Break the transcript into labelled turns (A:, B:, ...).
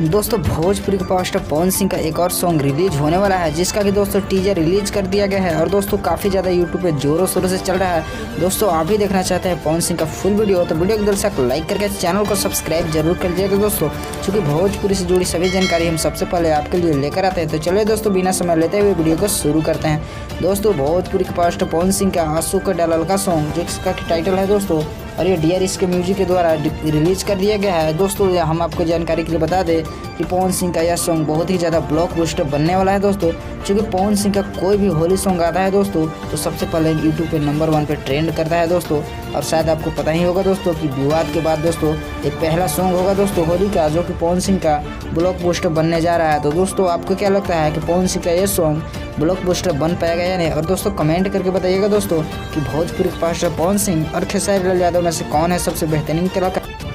A: दोस्तों भोजपुरी के power star Pawan Singh का एक और सॉन्ग रिलीज होने वाला है, जिसका कि दोस्तों टीजर रिलीज कर दिया गया है और दोस्तों काफ़ी ज़्यादा यूट्यूब पे जोरों शोरों से चल रहा है। दोस्तों आप भी देखना चाहते हैं पवन सिंह का फुल वीडियो, तो वीडियो को दिल से लाइक करके चैनल को सब्सक्राइब जरूर कर लीजिएगा दोस्तों, क्योंकि भोजपुरी से जुड़ी सभी जानकारी हम सबसे पहले आपके लिए लेकर आते हैं। तो चलिए दोस्तों बिना समय लेते हुए वीडियो को शुरू करते हैं। दोस्तों भोजपुरी के पावर स्टार पवन सिंह का आंसू का डालल का सॉन्ग, जिसका टाइटल है दोस्तों, और ये DRS के म्यूजिक के द्वारा रिलीज कर दिया गया है। दोस्तों हम आपको जानकारी के लिए बता दें कि पवन सिंह का यह सॉन्ग बहुत ही ज़्यादा ब्लॉकबस्टर बनने वाला है दोस्तों, क्योंकि पवन सिंह का कोई भी होली सॉन्ग आता है दोस्तों तो सबसे पहले यूट्यूब पे नंबर 1 पे ट्रेंड करता है दोस्तों। और शायद आपको पता ही होगा दोस्तों कि विवाद के बाद दोस्तों एक पहला सॉन्ग होगा दोस्तों होली का, जो कि पवन सिंह का ब्लॉकबस्टर बनने जा रहा है। तो दोस्तों आपको क्या लगता है कि पवन सिंह का ये सॉन्ग ब्लॉकबस्टर बन पाएगा या नहीं? और दोस्तों कमेंट करके बताइएगा दोस्तों कि भोजपुरी के पावर स्टार पवन सिंह और खेसारी लाल यादव में से कौन है सबसे बेहतरीन कलाकार।